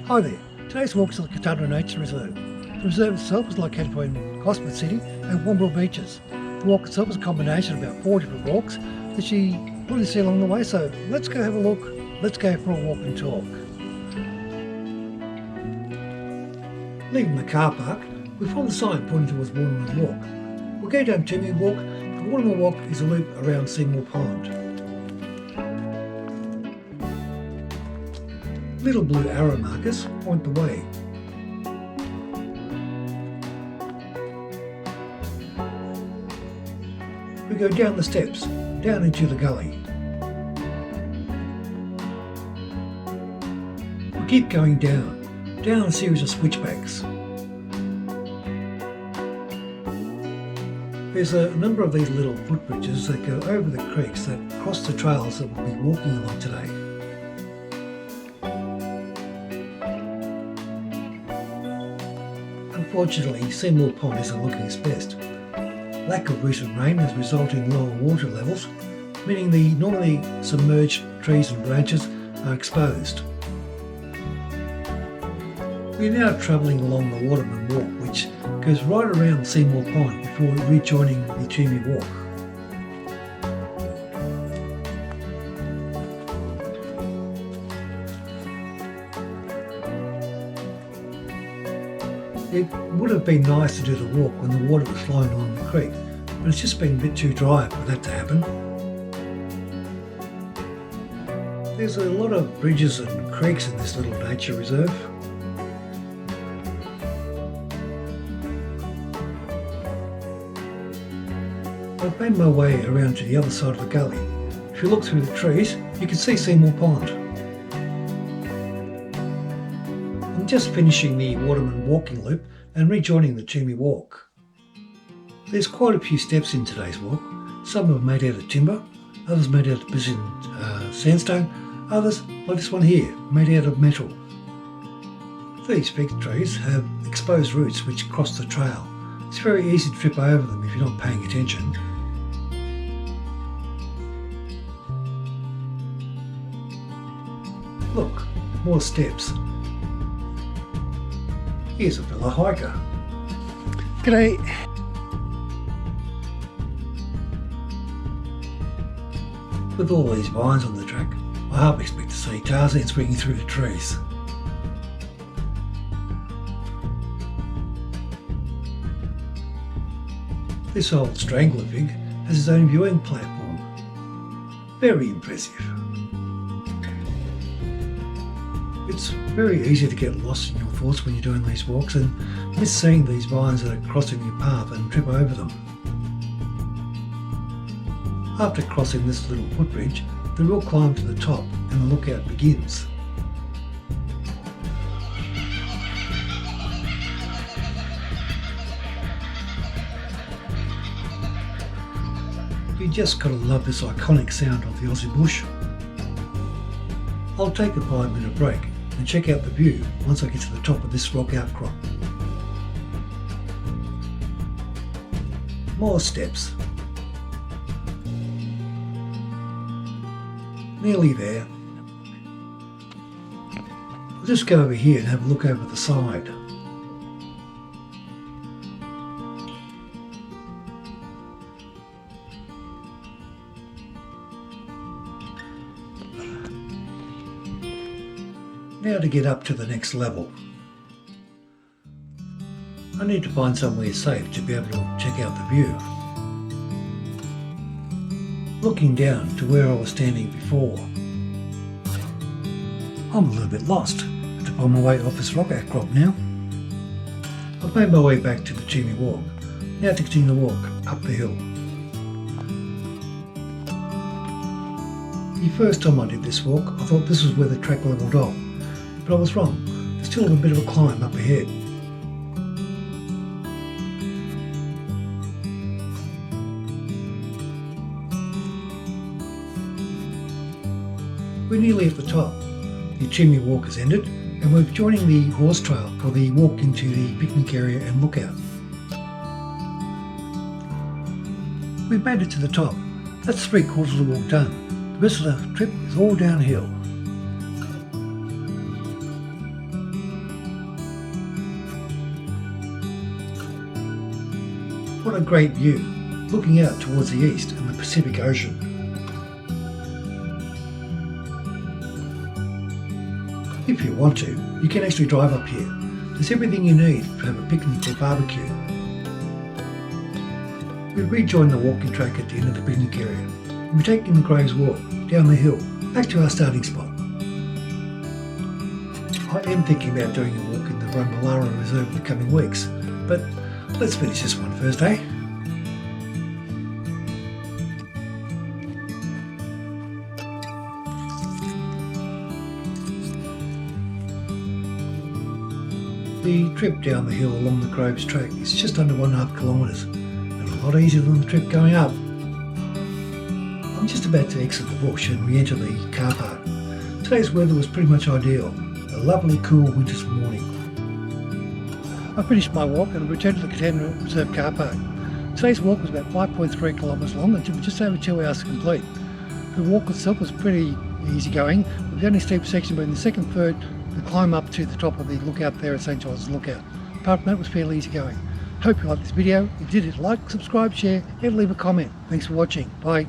Hi there, today's walk is at the Katandra Nature Reserve. The reserve itself is located between Gosford City and Womble Beaches. The walk itself is a combination of about 4 different walks that you probably see along the way, so let's go have a look, let's go for a walk and talk. Leaving the car park, we find the sign pointing towards Waterman Walk. We'll go down Timmy Walk. The Waterman Walk is a loop around Seymour Pond. Little blue arrow markers point the way. We go down the steps, down into the gully. We keep going down a series of switchbacks. There's a number of these little footbridges that go over the creeks that cross the trails that we'll be walking along today. Unfortunately, Seymour Pond isn't looking its best. Lack of recent rain has resulted in lower water levels, meaning the normally submerged trees and branches are exposed. We are now travelling along the Waterman Walk, which goes right around Seymour Pond before rejoining the Toomey Walk. It would have been nice to do the walk when the water was flowing along the creek, but it's just been a bit too dry for that to happen. There's a lot of bridges and creeks in this little nature reserve. I've made my way around to the other side of the gully. If you look through the trees, you can see Seymour Pond. I'm just finishing the Waterman walking loop and rejoining the Toomey Walk. There's quite a few steps in today's walk. Some are made out of timber, others made out of Brazilian sandstone, others, like this one here, made out of metal. These fig trees have exposed roots which cross the trail. It's very easy to trip over them if you're not paying attention. Look, more steps. Here's a fellow hiker. G'day. With all these vines on the track, I hardly expect to see Tarzan swinging through the trees. This old strangler fig has its own viewing platform. Very impressive. It's very easy to get lost in your thoughts when you're doing these walks and miss seeing these vines that are crossing your path and trip over them. After crossing this little footbridge, the real climb to the top and the lookout begins. You just gotta love this iconic sound of the Aussie bush. I'll take a 5-minute break and check out the view once I get to the top of this rock outcrop. More steps. Nearly there. I'll just go over here and have a look over the side. Now to get up to the next level. I need to find somewhere safe to be able to check out the view. Looking down to where I was standing before, I'm a little bit lost. I have to find my way off this rock outcrop now. I've made my way back to the Toomey Walk. Now to continue the walk up the hill. The first time I did this walk, I thought this was where the track levelled off. But I was wrong. There's still a bit of a climb up ahead. We're nearly at the top. The Toomey Walk has ended and we're joining the horse trail for the walk into the picnic area and lookout. We've made it to the top. That's 3/4 of the walk done. The rest of the trip is all downhill. What a great view, looking out towards the east and the Pacific Ocean. If you want to, you can actually drive up here. There's everything you need to have a picnic or barbecue. We've rejoined the walking track at the end of the picnic area and we're taking the Graves Walk down the hill back to our starting spot. I am thinking about doing a walk in the Nature Reserve in the coming weeks, but let's finish this one first, eh? The trip down the hill along the Groves track is just under 1.5 kilometres and a lot easier than the trip going up. I'm just about to exit the bush and re-enter the car park. Today's weather was pretty much ideal, a lovely cool winter's morning. I finished my walk and returned to the Katandra Reserve car park. Today's walk was about 5.3 kilometres long and took just over 2 hours to complete. The walk itself was pretty easy going, with the only steep section being the second, third, the climb up to the top of the lookout there at St. John's Lookout. Apart from that, it was fairly easy going. Hope you liked this video. If you did, like, subscribe, share and leave a comment. Thanks for watching. Bye.